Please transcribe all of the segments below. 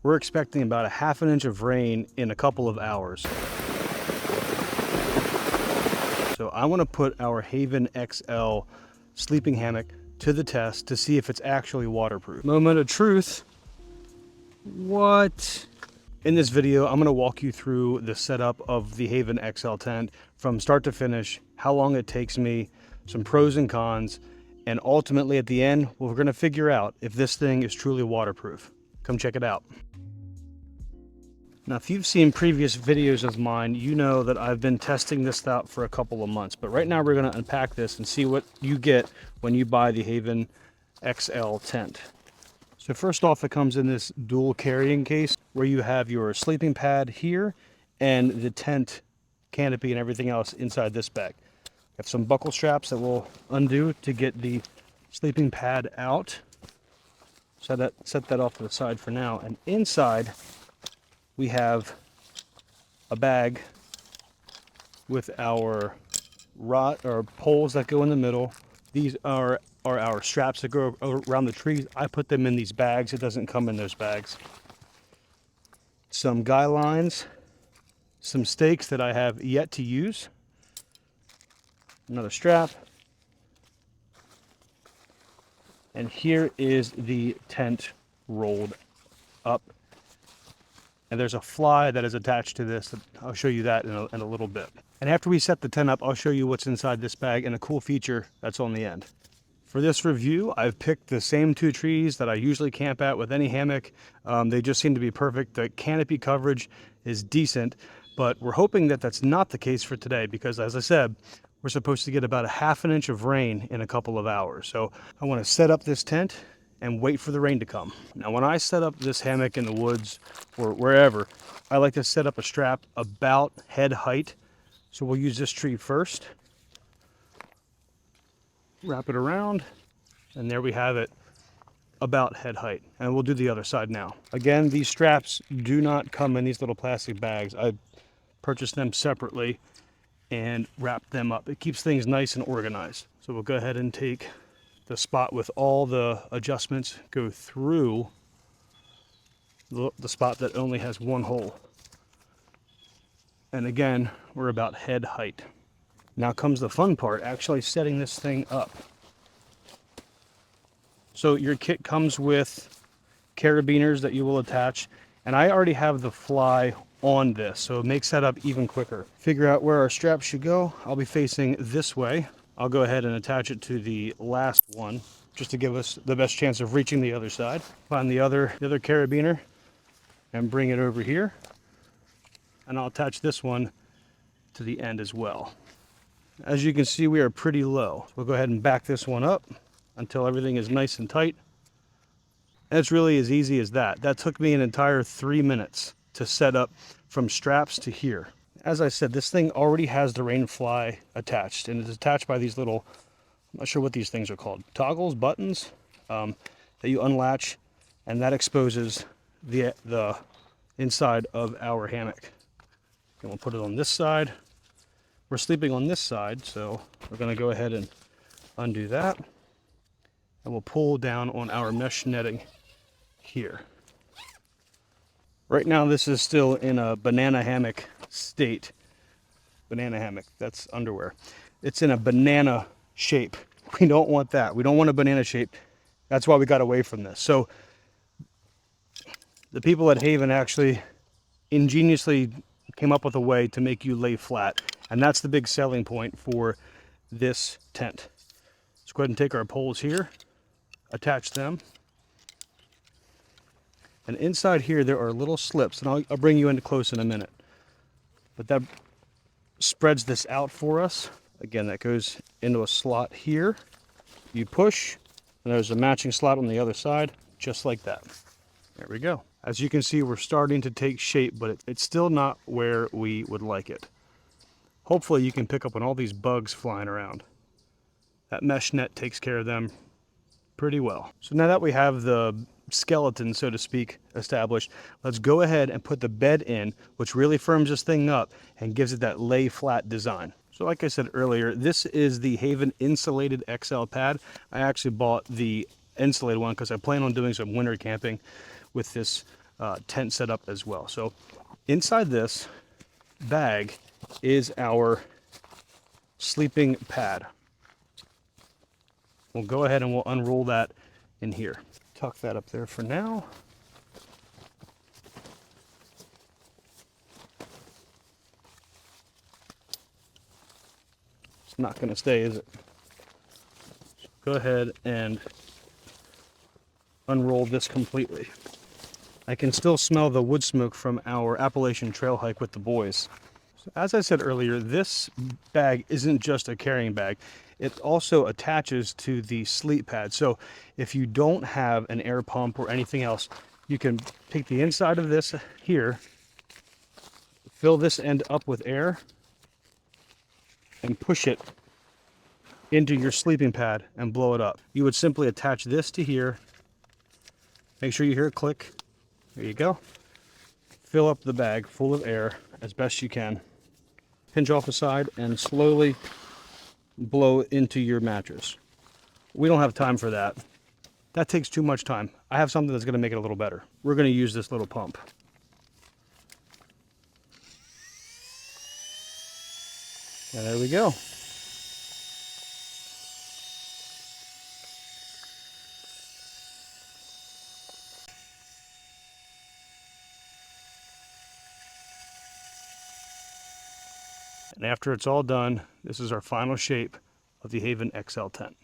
we're expecting about a ½ inch of rain in a couple of hours. So I want to put our Haven XL sleeping hammock to the test to see if it's actually waterproof. Moment of truth. What? In this video, I'm going to walk you through the setup of the Haven XL tent from start to finish, how long it takes me, some pros and cons, and ultimately at the end, we're going to figure out if this thing is truly waterproof. Come check it out. Now, if you've seen previous videos of mine, you know that I've been testing this out for a couple of months. But right now we're going to unpack this and see what you get when you buy the Haven XL tent. So first off, it comes in this dual carrying case where you have your sleeping pad here and the tent canopy and everything else inside this bag. You have some buckle straps that will undo to get the sleeping pad out. So set that off to the side for now. And inside, we have a bag with our rod or poles that go in the middle. These are our straps that go around the trees. I put them in these bags. It doesn't come in those bags. Some guy lines, some stakes that I have yet to use, another strap, and here is the tent rolled up. And there's a fly that is attached to this. I'll show you that in a little bit. And after we set the tent up, I'll show you what's inside this bag and a cool feature that's on the end. For this review, I've picked the same 2 trees that I usually camp at with any hammock. They just seem to be perfect. The canopy coverage is decent, but we're hoping that that's not the case for today because, as I said, we're supposed to get about a ½ inch of rain in a couple of hours. So I want to set up this tent and wait for the rain to come. Now, when I set up this hammock in the woods or wherever, I like to set up a strap about head height. So we'll use this tree first. Wrap it around, and there we have it, about head height. And we'll do the other side now. Again, these straps do not come in these little plastic bags. I purchased them separately and wrapped them up. It keeps things nice and organized. So we'll go ahead and take the spot with all the adjustments, go through the spot that only has one hole. And again, we're about head height. Now comes the fun part, actually setting this thing up. So your kit comes with carabiners that you will attach, and I already have the fly on this, so it makes setup even quicker. Figure out where our straps should go. I'll be facing this way. I'll go ahead and attach it to the last one, just to give us the best chance of reaching the other side. Find the other carabiner and bring it over here. And I'll attach this one to the end as well. As you can see, we are pretty low. We'll go ahead and back this one up until everything is nice and tight. And it's really as easy as that. That took me an entire 3 minutes to set up from straps to here. As I said, this thing already has the rainfly attached, and it's attached by these little, I'm not sure what these things are called, toggles, buttons, that you unlatch, and that exposes the inside of our hammock. And we'll put it on this side. We're sleeping on this side, so we're going to go ahead and undo that, and we'll pull down on our mesh netting here. Right now, this is still in a banana hammock state. Banana hammock, that's underwear. It's in a banana shape. We don't want that. We don't want a banana shape. That's why we got away from this. So the people at Haven actually ingeniously came up with a way to make you lay flat. And that's the big selling point for this tent. Let's go ahead and take our poles here, attach them. And inside here, there are little slips, and I'll bring you in close in a minute. But that spreads this out for us. Again, that goes into a slot here. You push, and there's a matching slot on the other side, just like that. There we go. As you can see, we're starting to take shape, but it's still not where we would like it. Hopefully you can pick up on all these bugs flying around. That mesh net takes care of them pretty well. So now that we have the skeleton, so to speak, established, let's go ahead and put the bed in, which really firms this thing up and gives it that lay flat design. So like I said earlier, this is the Haven Insulated XL pad. I actually bought the insulated one because I plan on doing some winter camping with this tent setup as well. So inside this bag is our sleeping pad. We'll go ahead and we'll unroll that in here. Tuck that up there for now. It's not going to stay, is it? Go ahead and unroll this completely. I can still smell the wood smoke from our Appalachian Trail hike with the boys. So as I said earlier, this bag isn't just a carrying bag. It also attaches to the sleep pad. So if you don't have an air pump or anything else, you can take the inside of this here, fill this end up with air, and push it into your sleeping pad and blow it up. You would simply attach this to here. Make sure you hear it click. There you go. Fill up the bag full of air as best you can. Pinch off the side and slowly blow into your mattress. We don't have time for that. That takes too much time. I have something that's going to make it a little better. We're going to use this little pump. And there we go. And after it's all done, this is our final shape of the Haven XL tent.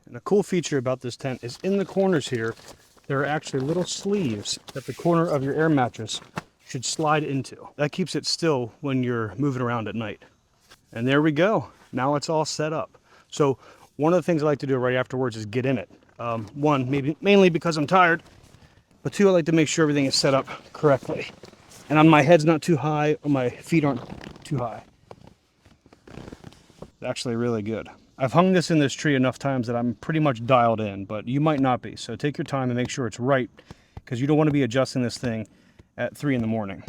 And a cool feature about this tent is in the corners here, there are actually little sleeves that the corner of your air mattress should slide into. That keeps it still when you're moving around at night. And there we go. Now it's all set up. So one of the things I like to do right afterwards is get in it. One, mainly because I'm tired, but two, I like to make sure everything is set up correctly. And on my head's not too high, or my feet aren't too high. It's actually really good. I've hung this in this tree enough times that I'm pretty much dialed in, but you might not be. So take your time and make sure it's right, because you don't want to be adjusting this thing at 3 in the morning.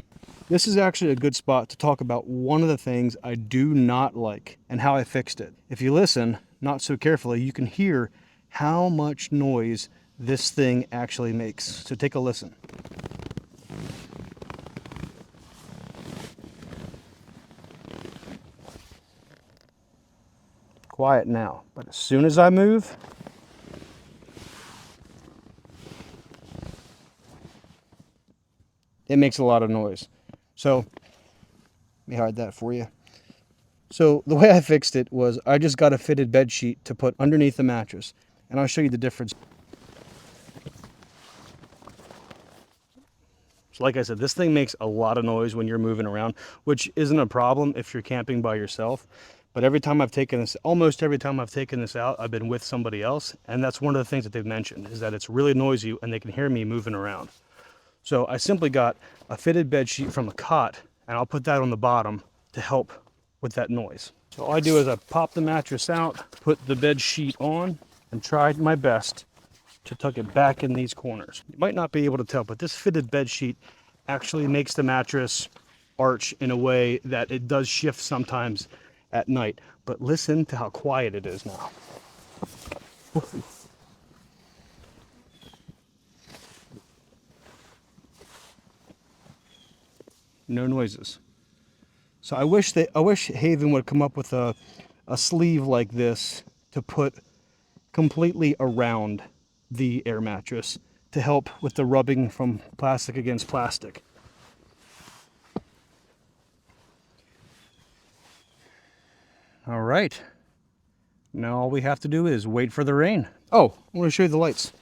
This is actually a good spot to talk about one of the things I do not like and how I fixed it. If you listen, not so carefully, you can hear how much noise this thing actually makes. So take a listen. Quiet now, but as soon as I move, it makes a lot of noise. So let me hide that for you. So the way I fixed it was I just got a fitted bed sheet to put underneath the mattress, and I'll show you the difference. So like I said, this thing makes a lot of noise when you're moving around, which isn't a problem if you're camping by yourself. But every time I've taken this, almost every time I've taken this out, I've been with somebody else. And that's one of the things that they've mentioned, is that it's really noisy and they can hear me moving around. So I simply got a fitted bed sheet from a cot, and I'll put that on the bottom to help with that noise. So all I do is I pop the mattress out, put the bed sheet on, and tried my best to tuck it back in these corners. You might not be able to tell, but this fitted bed sheet actually makes the mattress arch in a way that it does shift sometimes at night. But listen to how quiet it is now. No noises. So I wish Haven would come up with a sleeve like this to put completely around the air mattress to help with the rubbing from plastic against plastic. All right. Now all we have to do is wait for the rain. Oh, I want to show you the lights.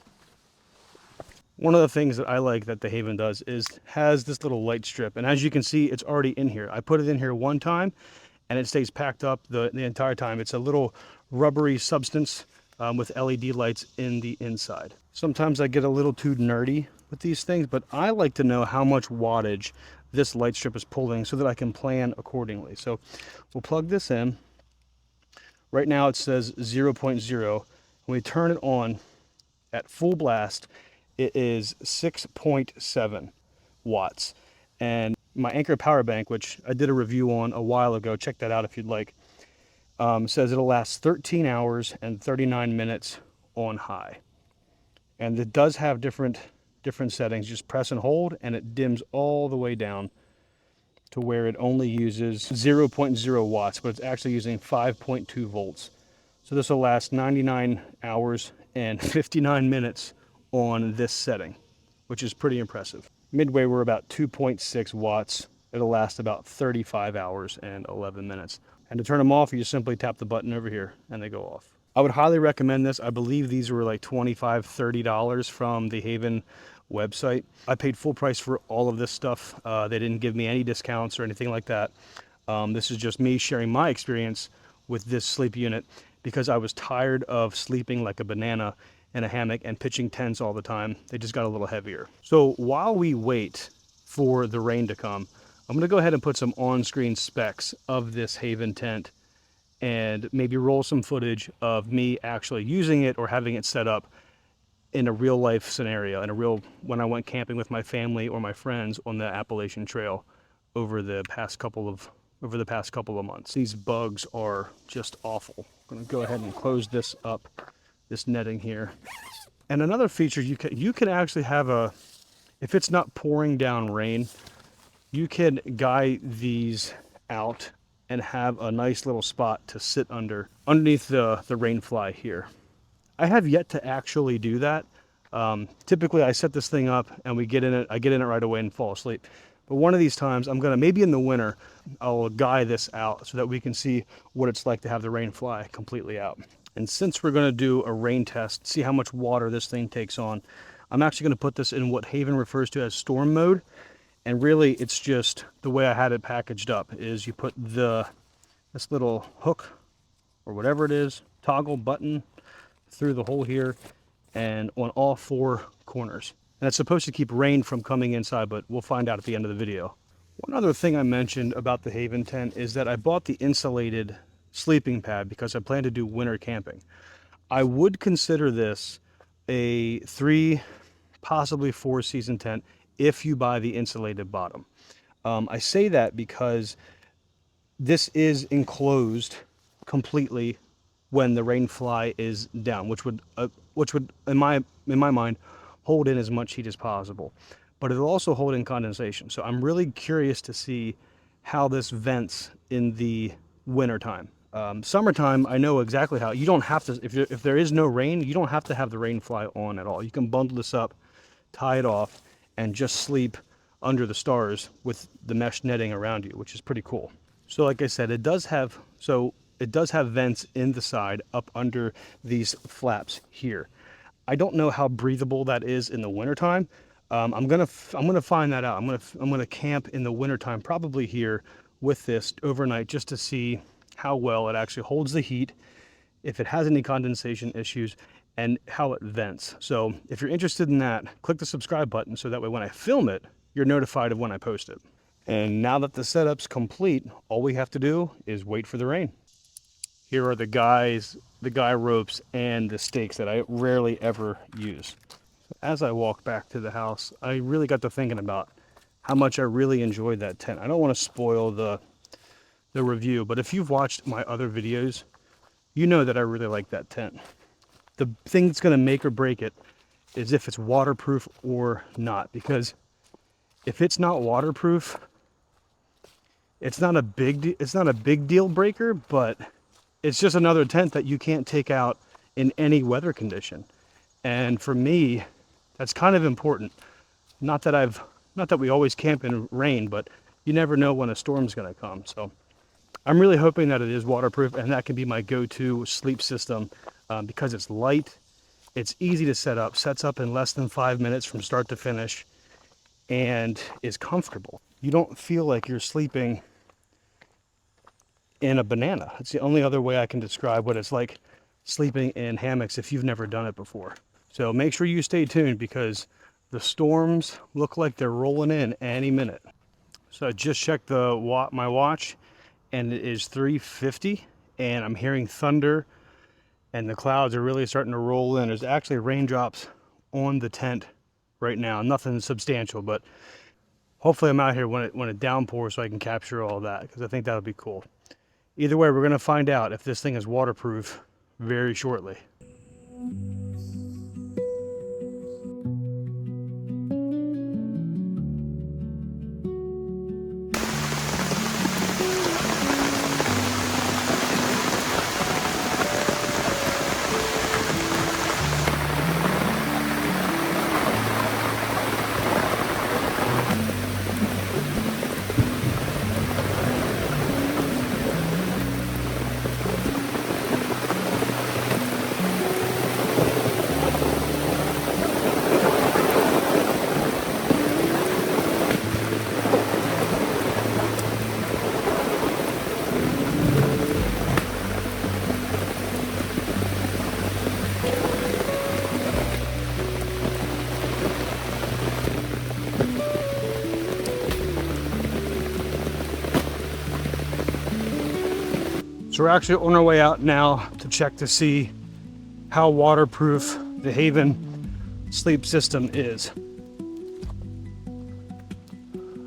One of the things that I like that the Haven does is has this little light strip. And as you can see, it's already in here. I put it in here one time and it stays packed up the entire time. It's a little rubbery substance with LED lights in the inside. Sometimes I get a little too nerdy with these things, but I like to know how much wattage this light strip is pulling so that I can plan accordingly. So we'll plug this in. Right now it says 0.0. When we turn it on at full blast, it is 6.7 watts. And my Anchor power bank, which I did a review on a while ago, check that out if you'd like, says it'll last 13 hours and 39 minutes on high. And it does have different different settings. Just press and hold, and it dims all the way down to where it only uses 0.0 watts, but it's actually using 5.2 volts. So this will last 99 hours and 59 minutes on this setting, which is pretty impressive. Midway, we're about 2.6 watts. It'll last about 35 hours and 11 minutes. And to turn them off, you just simply tap the button over here and they go off. I would highly recommend this. I believe these were like $25, $30 from the Haven website. I paid full price for all of this stuff. They didn't give me any discounts or anything like that. This is just me sharing my experience with this sleep unit because I was tired of sleeping like a banana in a hammock and pitching tents all the time. They just got a little heavier. So while we wait for the rain to come, I'm gonna go ahead and put some on-screen specs of this Haven tent and maybe roll some footage of me actually using it or having it set up in a real life scenario, when I went camping with my family or my friends on the Appalachian Trail over the past couple of months. These bugs are just awful. I'm gonna go ahead and close this up, this netting here. And another feature, you can actually have if it's not pouring down rain, you can guy these out and have a nice little spot to sit underneath the rainfly here. I have yet to actually do that. Typically I set this thing up and I get in it right away and fall asleep. But one of these times maybe in the winter, I'll guy this out so that we can see what it's like to have the rainfly completely out. And since we're gonna do a rain test, see how much water this thing takes on, I'm actually gonna put this in what Haven refers to as storm mode. And really, it's just the way I had it packaged up is you put this little hook or whatever it is, toggle button through the hole here and on all four corners. And it's supposed to keep rain from coming inside, but we'll find out at the end of the video. One other thing I mentioned about the Haven tent is that I bought the insulated sleeping pad because I plan to do winter camping. I would consider this a 3, possibly 4 season tent if you buy the insulated bottom. I say that because this is enclosed completely when the rainfly is down, which would in my mind hold in as much heat as possible, but it'll also hold in condensation. So I'm really curious to see how this vents in the winter time. Summertime, I know exactly how. You don't have to, if there is no rain, you don't have to have the rainfly on at all. You can bundle this up, tie it off, and just sleep under the stars with the mesh netting around you, which is pretty cool. So like I said, it does have vents in the side up under these flaps here. I don't know how breathable that is in the wintertime. I'm gonna find that out. I'm gonna camp in the wintertime, probably here with this overnight, just to see how well it actually holds the heat, if it has any condensation issues, and how it vents. So if you're interested in that, click the subscribe button so that way when I film it, you're notified of when I post it. And now that the setup's complete, all we have to do is wait for the rain. Here are the guy ropes and the stakes that I rarely ever use. As I walk back to the house, I really got to thinking about how much I really enjoyed that tent. I don't want to spoil the review, but if you've watched my other videos, you know that I really like that tent. The thing that's going to make or break it is if it's waterproof or not, because if it's not waterproof, it's not a big deal breaker, but it's just another tent that you can't take out in any weather condition. And for me, that's kind of important. Not that we always camp in rain, but you never know when a storm's going to come. So I'm really hoping that it is waterproof, and that can be my go-to sleep system because it's light, it's easy to set up, sets up in less than 5 minutes from start to finish, and is comfortable. You don't feel like you're sleeping in a banana. It's the only other way I can describe what it's like sleeping in hammocks if you've never done it before. So make sure you stay tuned because the storms look like they're rolling in any minute. So I just checked my watch, and it is 3:50, and I'm hearing thunder, and the clouds are really starting to roll in. There's actually raindrops on the tent right now. Nothing substantial, but hopefully I'm out here when it downpours so I can capture all that, because I think that would be cool. Either way, we're going to find out if this thing is waterproof very shortly. So we're actually on our way out now to check to see how waterproof the Haven sleep system is.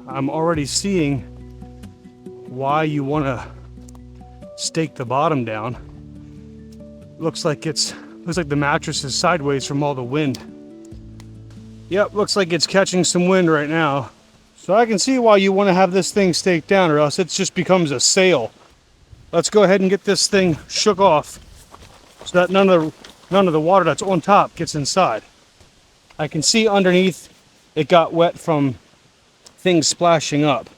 I'm already seeing why you want to stake the bottom down. Looks like the mattress is sideways from all the wind. Yep, looks like it's catching some wind right now. So I can see why you want to have this thing staked down, or else it just becomes a sail. Let's go ahead and get this thing shook off so that none of the water that's on top gets inside. I can see underneath it got wet from things splashing up.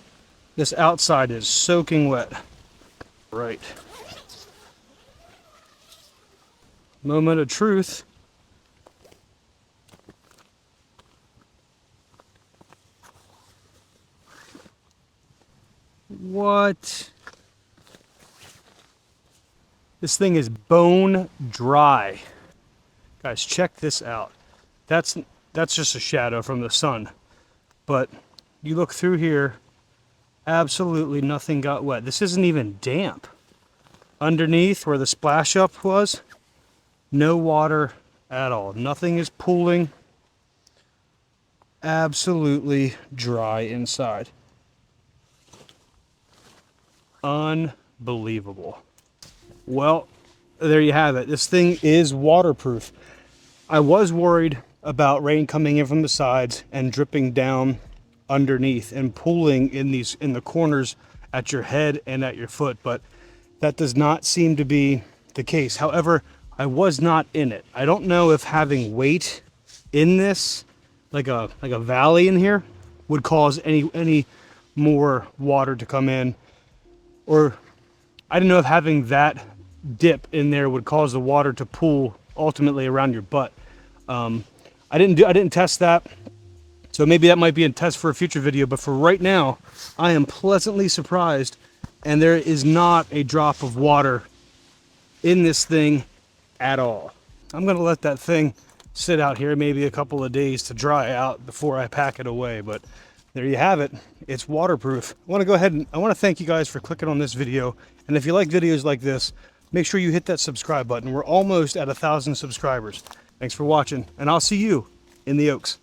This outside is soaking wet. Right. Moment of truth. What? This thing is bone dry. Guys, check this out. That's just a shadow from the sun. But you look through here, absolutely nothing got wet. This isn't even damp. Underneath where the splash up was, no water at all. Nothing is pooling. Absolutely dry inside. Unbelievable. Well, there you have it. This thing is waterproof. I was worried about rain coming in from the sides and dripping down underneath and pooling in the corners at your head and at your foot, but that does not seem to be the case. However, I was not in it. I don't know if having weight in this, like a valley in here, would cause any more water to come in, or I didn't know if having that dip in there would cause the water to pool ultimately around your butt. I didn't test that, so maybe that might be a test for a future video, but for right now I am pleasantly surprised, and there is not a drop of water in this thing at all. I'm gonna let that thing sit out here maybe a couple of days to dry out before I pack it away, but there you have it. It's waterproof. I want to go ahead and I want to thank you guys for clicking on this video, and if you like videos like this, make sure you hit that subscribe button. We're almost at 1,000 subscribers. Thanks for watching, and I'll see you in the Oaks.